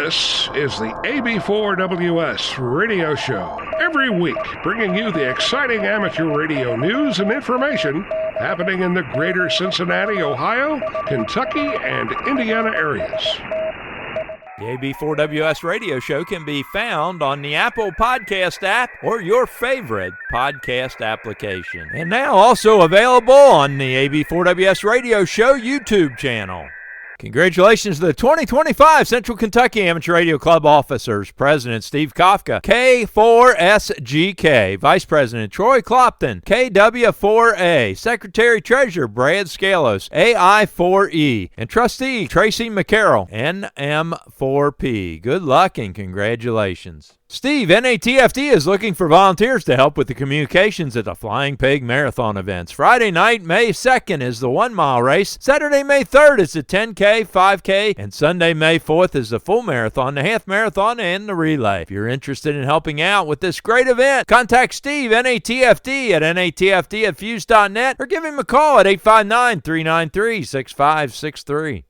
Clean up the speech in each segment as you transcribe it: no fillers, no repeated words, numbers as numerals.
This is the AB4WS radio show. Every week, bringing you the exciting amateur radio news and information happening in the greater Cincinnati, Ohio, Kentucky, and Indiana areas. The AB4WS radio show can be found on the Apple Podcast app or your favorite podcast application. And now also available on the AB4WS radio show YouTube channel. Congratulations to the 2025 Central Kentucky Amateur Radio Club officers. President Steve Kafka, K4SGK. Vice President Troy Clopton, KW4A. Secretary Treasurer Brad Scalos, AI4E. And Trustee Tracy McCarroll, NM4P. Good luck and congratulations. Steve, NATFD is looking for volunteers to help with the communications at the Flying Pig Marathon events. Friday night, May 2nd is the 1 mile race. Saturday, May 3rd is the 10K, 5K, and Sunday, May 4th is the full marathon, the half marathon, and the relay. If you're interested in helping out with this great event, contact Steve, NATFD, at natfd@fuse.net or give him a call at 859-393-6563.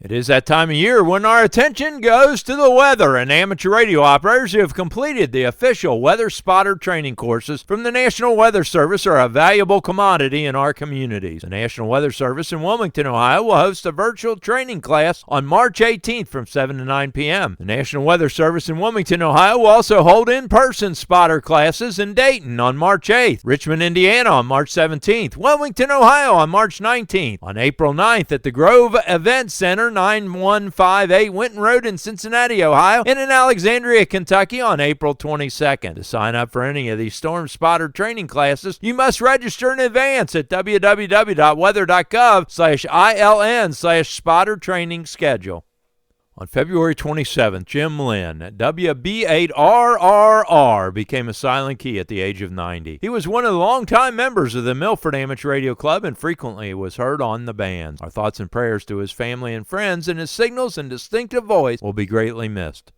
It is that time of year when our attention goes to the weather, and amateur radio operators who have completed the official Weather Spotter training courses from the National Weather Service are a valuable commodity in our communities. The National Weather Service in Wilmington, Ohio will host a virtual training class on March 18th from 7 to 9 p.m. The National Weather Service in Wilmington, Ohio will also hold in-person spotter classes in Dayton on March 8th, Richmond, Indiana on March 17th, Wilmington, Ohio on March 19th, on April 9th at the Grove Event Center, 9158 Winton Road in Cincinnati, Ohio, and in Alexandria, Kentucky on April 22nd. To sign up for any of these Storm Spotter training classes, you must register in advance at www.weather.gov/ILN/spotter training schedule. On February 27th, Jim Lynn, WB8RRR, became a silent key at the age of 90. He was one of the longtime members of the Milford Amateur Radio Club and frequently was heard on the bands. Our thoughts and prayers to his family and friends, and his signals and distinctive voice will be greatly missed.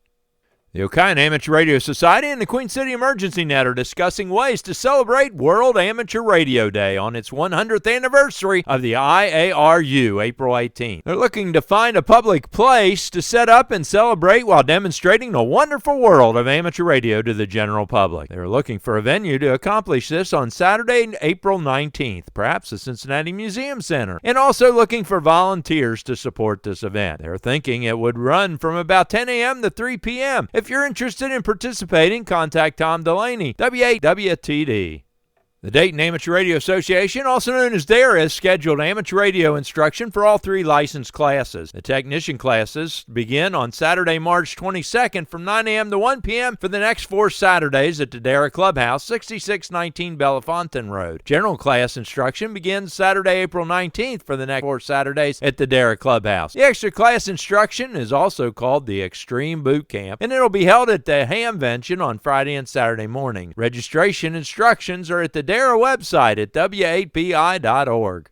The O'Kion Amateur Radio Society and the Queen City Emergency Net are discussing ways to celebrate World Amateur Radio Day on its 100th anniversary of the IARU, April 18th. They're looking to find a public place to set up and celebrate while demonstrating the wonderful world of amateur radio to the general public. They're looking for a venue to accomplish this on Saturday, April 19th, perhaps the Cincinnati Museum Center, and also looking for volunteers to support this event. They're thinking it would run from about 10 a.m. to 3 p.m. If you're interested in participating, contact Tom Delaney, W8WTD. The Dayton Amateur Radio Association, also known as DARE, has scheduled amateur radio instruction for all three licensed classes. The technician classes begin on Saturday, March 22nd from 9 a.m. to 1 p.m. for the next 4 Saturdays at the DARE Clubhouse, 6619 Bellefontaine Road. General class instruction begins Saturday, April 19th for the next 4 Saturdays at the DARE Clubhouse. The extra class instruction is also called the Extreme Boot Camp, and it'll be held at the Hamvention on Friday and Saturday morning. Registration instructions are at the DARE website at w8bi.org.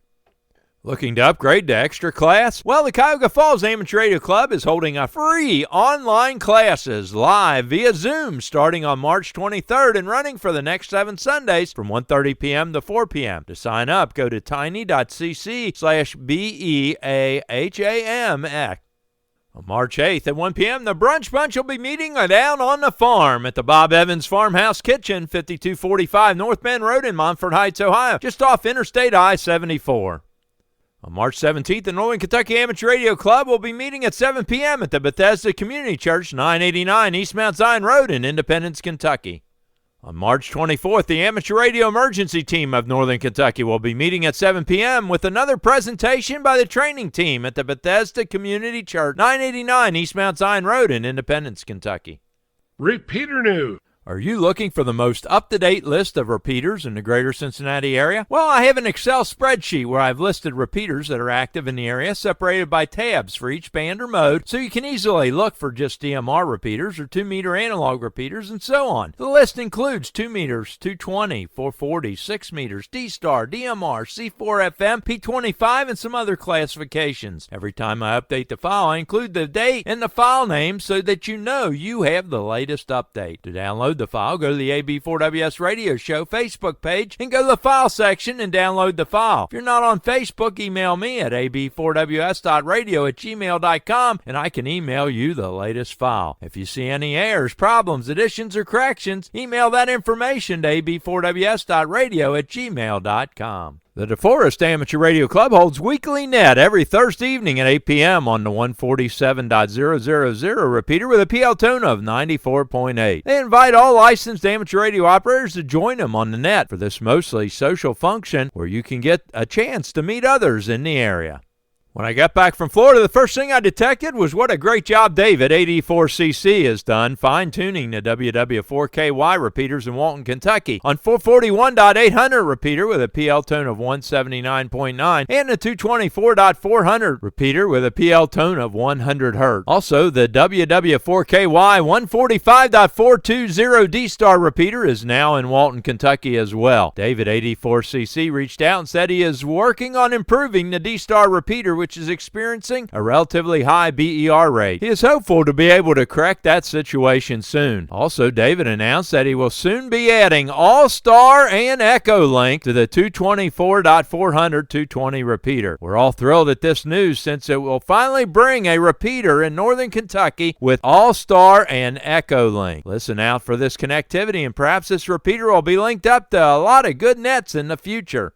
Looking to upgrade to extra class? Well, the Cuyahoga Falls Amateur Radio Club is holding a free online classes live via Zoom starting on March 23rd and running for the next 7 Sundays from 1:30 p.m. to 4 p.m. To sign up, go to tiny.cc/BEAHAMX. On March 8th at 1 p.m., the Brunch Bunch will be meeting down on the farm at the Bob Evans Farmhouse Kitchen, 5245 North Bend Road in Montford Heights, Ohio, just off Interstate I-74. On March 17th, the Northern Kentucky Amateur Radio Club will be meeting at 7 p.m. at the Bethesda Community Church, 989 East Mount Zion Road in Independence, Kentucky. On March 24th, the Amateur Radio Emergency Team of Northern Kentucky will be meeting at 7 p.m. with another presentation by the training team at the Bethesda Community Church, 989 East Mount Zion Road in Independence, Kentucky. Repeater news. Are you looking for the most up-to-date list of repeaters in the greater Cincinnati area? Well, I have an Excel spreadsheet where I've listed repeaters that are active in the area, separated by tabs for each band or mode, so you can easily look for just DMR repeaters or 2-meter analog repeaters and so on. The list includes 2 meters, 220, 440, 6 meters, D-Star, DMR, C4FM, P25, and some other classifications. Every time I update the file, I include the date and the file name so that you know you have the latest update. To download download the file, go to the AB4WS Radio Show Facebook page and go to the file section and download the file. If you're not on Facebook, email me at ab4ws.radio@gmail.com and I can email you the latest file. If you see any errors, problems, additions, or corrections, email that information to ab4ws.radio@gmail.com. The DeForest Amateur Radio Club holds weekly net every Thursday evening at 8 p.m. on the 147.000 repeater with a PL tone of 94.8. They invite all licensed amateur radio operators to join them on the net for this mostly social function where you can get a chance to meet others in the area. When I got back from Florida, the first thing I detected was what a great job David, 84cc, has done fine-tuning the WW4KY repeaters in Walton, Kentucky on 441.800 repeater with a PL tone of 179.9 and the 224.400 repeater with a PL tone of 100 Hz. Also, the WW4KY 145.420 D-Star repeater is now in Walton, Kentucky as well. David, 84cc, reached out and said he is working on improving the D-Star repeater, which is experiencing a relatively high BER rate. He is hopeful to be able to correct that situation soon. Also, David announced that he will soon be adding All-Star and Echo Link to the 224.400 220 repeater. We're all thrilled at this news since it will finally bring a repeater in Northern Kentucky with All-Star and Echo Link. Listen out for this connectivity and perhaps this repeater will be linked up to a lot of good nets in the future.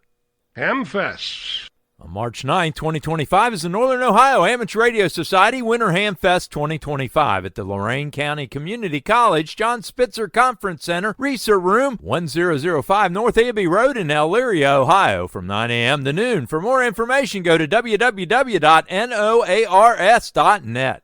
Hamfest. On March 9, 2025 is the Northern Ohio Amateur Radio Society Winter Hamfest 2025 at the Lorain County Community College John Spitzer Conference Center, Research Room, 1005 North Abbey Road in Elyria, Ohio, from 9 a.m. to noon. For more information, go to www.noars.net.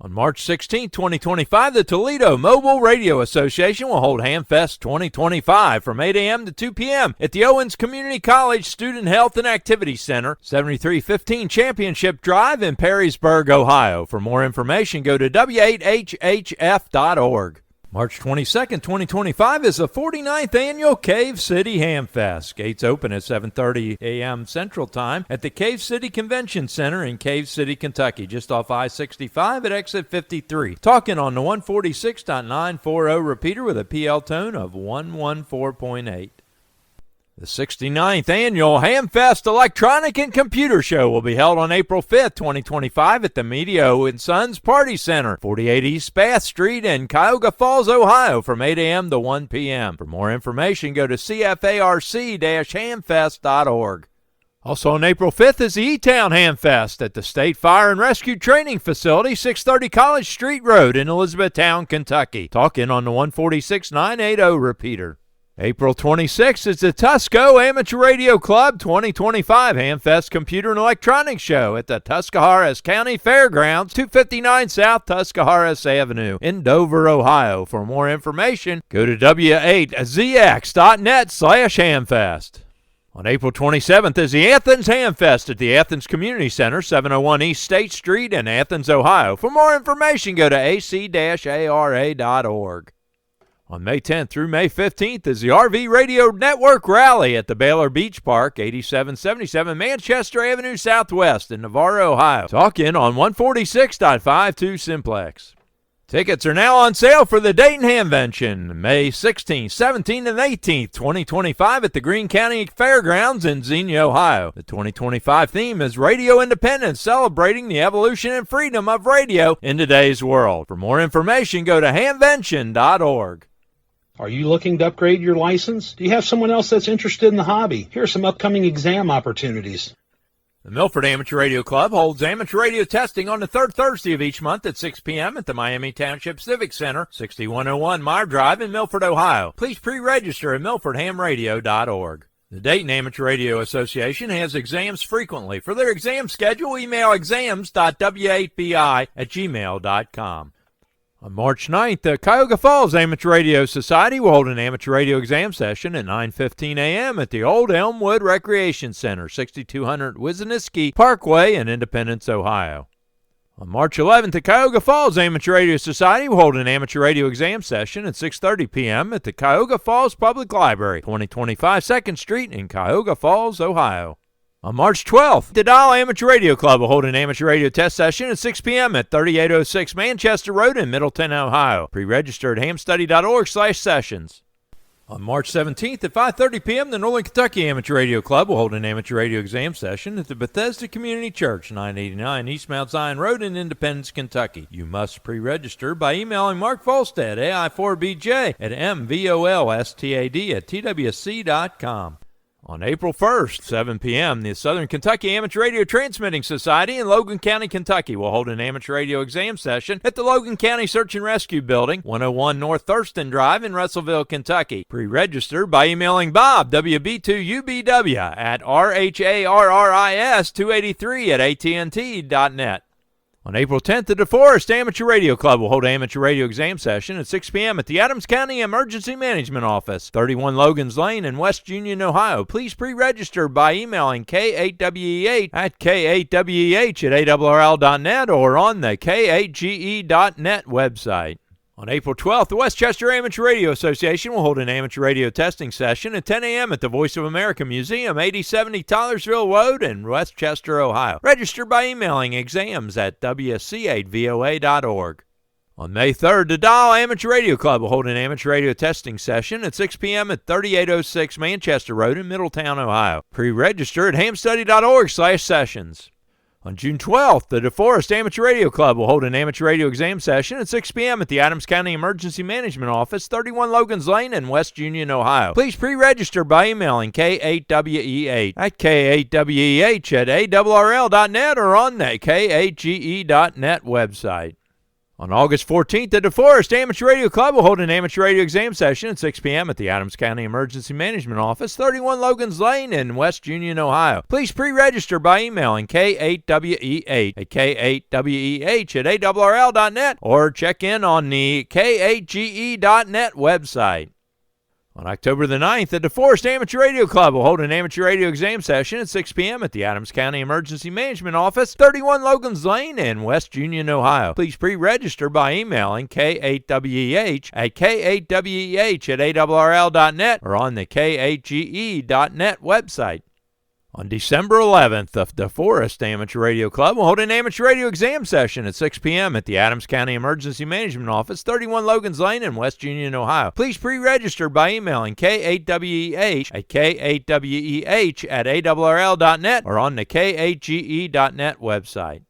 On March 16, 2025, the Toledo Mobile Radio Association will hold Hamfest 2025 from 8 a.m. to 2 p.m. at the Owens Community College Student Health and Activity Center, 7315 Championship Drive in Perrysburg, Ohio. For more information, go to w8hhf.org. March 22, 2025 is the 49th Annual Cave City Hamfest. Gates open at 7:30 a.m. Central Time at the Cave City Convention Center in Cave City, Kentucky, just off I-65 at exit 53. Talking on the 146.940 repeater with a PL tone of 114.8. The 69th Annual Hamfest Electronic and Computer Show will be held on April 5th, 2025 at the Medio & Sons Party Center, 48 East Bath Street in Cuyahoga Falls, Ohio, from 8 a.m. to 1 p.m. For more information, go to cfarc-hamfest.org. Also on April 5th is the E-Town Hamfest at the State Fire and Rescue Training Facility, 630 College Street Road in Elizabethtown, Kentucky. Talking on the 146.980 repeater. April 26th is the Tusco Amateur Radio Club 2025 Hamfest Computer and Electronics Show at the Tuscarawas County Fairgrounds, 259 South Tuscarawas Avenue in Dover, Ohio. For more information, go to w8zx.net/hamfest. On April 27th is the Athens Hamfest at the Athens Community Center, 701 East State Street in Athens, Ohio. For more information, go to ac-ara.org. On May 10th through May 15th is the RV Radio Network Rally at the Baylor Beach Park, 8777 Manchester Avenue Southwest in Navarro, Ohio. Talk in on 146.52 Simplex. Tickets are now on sale for the Dayton Hamvention, May 16th, 17th, and 18th, 2025 at the Greene County Fairgrounds in Xenia, Ohio. The 2025 theme is Radio Independence, celebrating the evolution and freedom of radio in today's world. For more information, go to hamvention.org. Are you looking to upgrade your license? Do you have someone else that's interested in the hobby? Here are some upcoming exam opportunities. The Milford Amateur Radio Club holds amateur radio testing on the third Thursday of each month at 6 p.m. at the Miami Township Civic Center, 6101 Meyer Drive in Milford, Ohio. Please pre-register at milfordhamradio.org. The Dayton Amateur Radio Association has exams frequently. For their exam schedule, email exams.w8bi@gmail.com. On March 9th, the Cuyahoga Falls Amateur Radio Society will hold an amateur radio exam session at 9:15 a.m. at the Old Elmwood Recreation Center, 6200 Wisniewski Parkway in Independence, Ohio. On March 11th, the Cuyahoga Falls Amateur Radio Society will hold an amateur radio exam session at 6:30 p.m. at the Cuyahoga Falls Public Library, 2025 2nd Street in Cuyahoga Falls, Ohio. On March 12th, the Dial Amateur Radio Club will hold an amateur radio test session at 6 p.m. at 3806 Manchester Road in Middleton, Ohio. Pre-register at hamstudy.org/sessions. On March 17th at 5:30 p.m., the Northern Kentucky Amateur Radio Club will hold an amateur radio exam session at the Bethesda Community Church, 989 East Mount Zion Road in Independence, Kentucky. You must pre-register by emailing Mark Volstad, AI4BJ, at mvolstad@twc.com. On April 1st, 7 p.m., the Southern Kentucky Amateur Radio Transmitting Society in Logan County, Kentucky will hold an amateur radio exam session at the Logan County Search and Rescue Building, 101 North Thurston Drive in Russellville, Kentucky. Pre-register by emailing Bob, WB2UBW, at RHARRIS283@AT&T.net. On April 10th, the DeForest Amateur Radio Club will hold an amateur radio exam session at 6 p.m. at the Adams County Emergency Management Office, 31 Logans Lane in West Union, Ohio. Please pre-register by emailing K8WEH@K8WEH@ARRL.net or on the K8GE.net website. On April 12th, the Westchester Amateur Radio Association will hold an amateur radio testing session at 10 a.m. at the Voice of America Museum, 8070 Tylersville Road in Westchester, Ohio. Register by emailing exams@wc8voa.org. On May 3rd, the Dial Amateur Radio Club will hold an amateur radio testing session at 6 p.m. at 3806 Manchester Road in Middletown, Ohio. Pre-register at hamstudy.org/sessions. On June 12th, the DeForest Amateur Radio Club will hold an amateur radio exam session at 6 p.m. at the Adams County Emergency Management Office, 31 Logans Lane in West Union, Ohio. Please pre-register by emailing K8WEH@K8WEH@ARRL.net or on the K8GE.net website. On August 14th, the DeForest Amateur Radio Club will hold an amateur radio exam session at 6 p.m. at the Adams County Emergency Management Office, 31 Logans Lane in West Union, Ohio. Please pre-register by emailing K8WEH@K8WEH@ARRL.net or check in on the K8GE.net website. On October the 9th, the DeForest Amateur Radio Club will hold an amateur radio exam session at 6 p.m. at the Adams County Emergency Management Office, 31 Logans Lane in West Union, Ohio. Please pre-register by emailing K8WEH@K8WEH@ARRL.net or on the K8GE.net website. On December 11th, the DeForest Amateur Radio Club will hold an amateur radio exam session at 6 p.m. at the Adams County Emergency Management Office, 31 Logans Lane in West Union, Ohio. Please pre-register by emailing K8WEH@K8WEH@ARRL.net or on the K8GE.net website.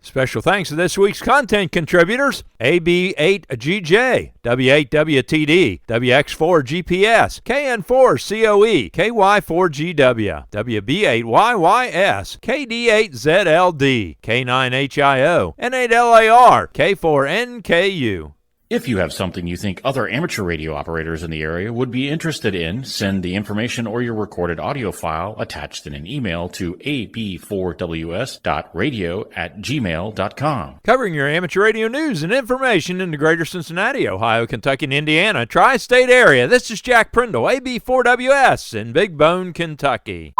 Special thanks to this week's content contributors: AB8GJ, W8WTD, WX4GPS, KN4COE, KY4GW, WB8YYS, KD8ZLD, K9HIO, N8LAR, K4NKU. If you have something you think other amateur radio operators in the area would be interested in, send the information or your recorded audio file attached in an email to ab4ws.radio@gmail.com. Covering your amateur radio news and information in the greater Cincinnati, Ohio, Kentucky, and Indiana tri-state area, this is Jack Prindle, AB4WS in Big Bone, Kentucky.